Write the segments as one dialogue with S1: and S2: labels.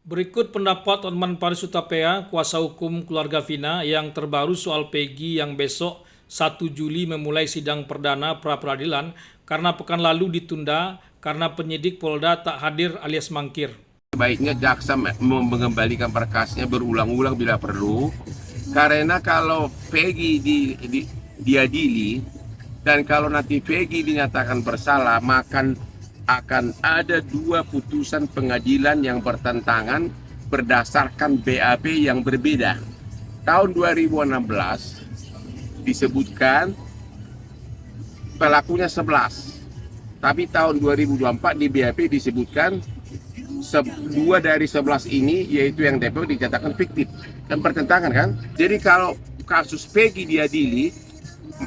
S1: Berikut pendapat Hotman Paris Hutapea, kuasa hukum keluarga Vina, yang terbaru soal Peggy yang besok 1 Juli memulai sidang perdana pra-peradilan karena pekan lalu ditunda karena penyidik Polda tak hadir alias mangkir.
S2: Baiknya jaksa mengembalikan berkasnya berulang-ulang bila perlu, karena kalau Peggy diadili dan kalau nanti Peggy dinyatakan bersalah, maka akan ada dua putusan pengadilan yang bertentangan berdasarkan BAP yang berbeda. Tahun 2016 disebutkan pelakunya 11, tapi tahun 2024 di BAP disebutkan dua dari 11 ini, yaitu yang DPO dinyatakan fiktif, dan bertentangan kan. Jadi kalau kasus Peggy diadili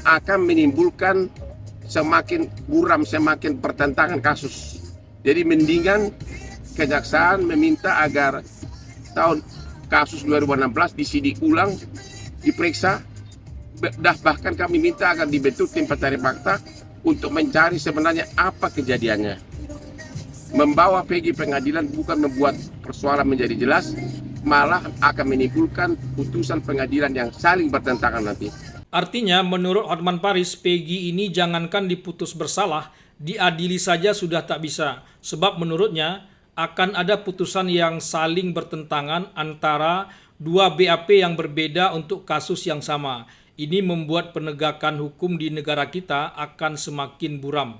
S2: akan menimbulkan semakin buram, semakin pertentangan kasus. Jadi mendingan kejaksaan meminta agar tahun kasus 2016 disidik ulang, diperiksa, bahkan kami minta agar dibentuk tim pencari fakta untuk mencari sebenarnya apa kejadiannya. Membawa Peggy pengadilan bukan membuat persoalan menjadi jelas, malah akan menimbulkan putusan pengadilan yang saling bertentangan nanti.
S1: Artinya, menurut Hotman Paris, Peggy ini jangankan diputus bersalah, diadili saja sudah tak bisa. Sebab menurutnya, akan ada putusan yang saling bertentangan antara dua BAP yang berbeda untuk kasus yang sama. Ini membuat penegakan hukum di negara kita akan semakin buram.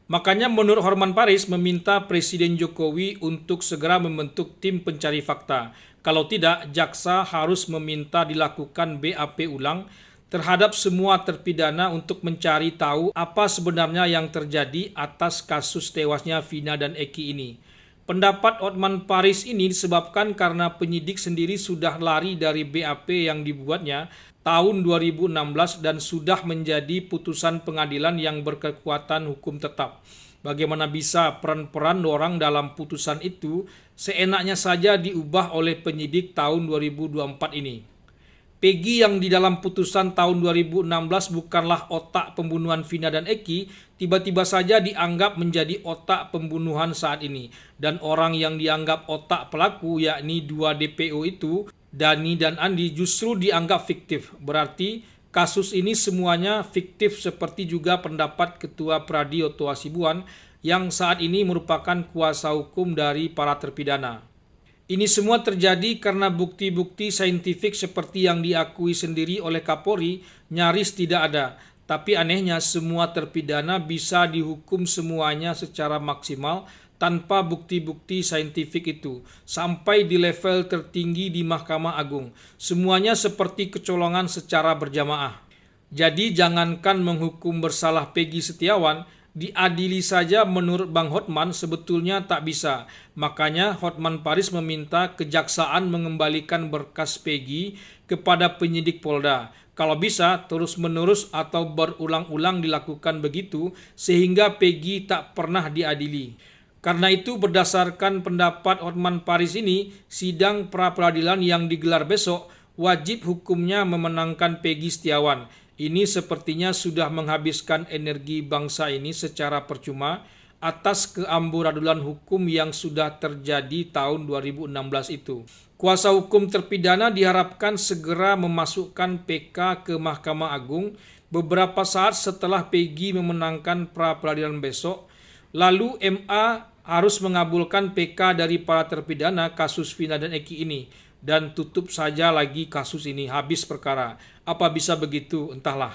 S1: Makanya menurut Hotman Paris meminta Presiden Jokowi untuk segera membentuk tim pencari fakta. Kalau tidak, jaksa harus meminta dilakukan BAP ulang terhadap semua terpidana untuk mencari tahu apa sebenarnya yang terjadi atas kasus tewasnya Vina dan Eki ini. Pendapat Hotman Paris ini disebabkan karena penyidik sendiri sudah lari dari BAP yang dibuatnya tahun 2016 dan sudah menjadi putusan pengadilan yang berkekuatan hukum tetap. Bagaimana bisa peran-peran orang dalam putusan itu seenaknya saja diubah oleh penyidik tahun 2024 ini? Peggy yang di dalam putusan tahun 2016 bukanlah otak pembunuhan Vina dan Eki, tiba-tiba saja dianggap menjadi otak pembunuhan saat ini. Dan orang yang dianggap otak pelaku, yakni dua DPO itu, Dani dan Andi, justru dianggap fiktif. Berarti kasus ini semuanya fiktif, seperti juga pendapat Ketua Pradi Oto Hasibuan yang saat ini merupakan kuasa hukum dari para terpidana. Ini semua terjadi karena bukti-bukti saintifik seperti yang diakui sendiri oleh Kapolri nyaris tidak ada. Tapi anehnya semua terpidana bisa dihukum semuanya secara maksimal tanpa bukti-bukti saintifik itu. Sampai di level tertinggi di Mahkamah Agung. Semuanya seperti kecolongan secara berjamaah. Jadi jangankan menghukum bersalah Peggy Setiawan, diadili saja menurut Bang Hotman sebetulnya tak bisa. Makanya Hotman Paris meminta kejaksaan mengembalikan berkas Peggy kepada penyidik Polda. Kalau bisa terus-menerus atau berulang-ulang dilakukan begitu sehingga Peggy tak pernah diadili. Karena itu berdasarkan pendapat Hotman Paris ini, sidang pra-peradilan yang digelar besok wajib hukumnya memenangkan Peggy Setiawan. Ini sepertinya sudah menghabiskan energi bangsa ini secara percuma atas keamburadulan hukum yang sudah terjadi tahun 2016 itu. Kuasa hukum terpidana diharapkan segera memasukkan PK ke Mahkamah Agung beberapa saat setelah Peggy memenangkan pra-peradilan besok. Lalu MA harus mengabulkan PK dari para terpidana kasus Vina dan Eki ini. Dan tutup saja lagi kasus ini, habis perkara. Apa bisa begitu? Entahlah.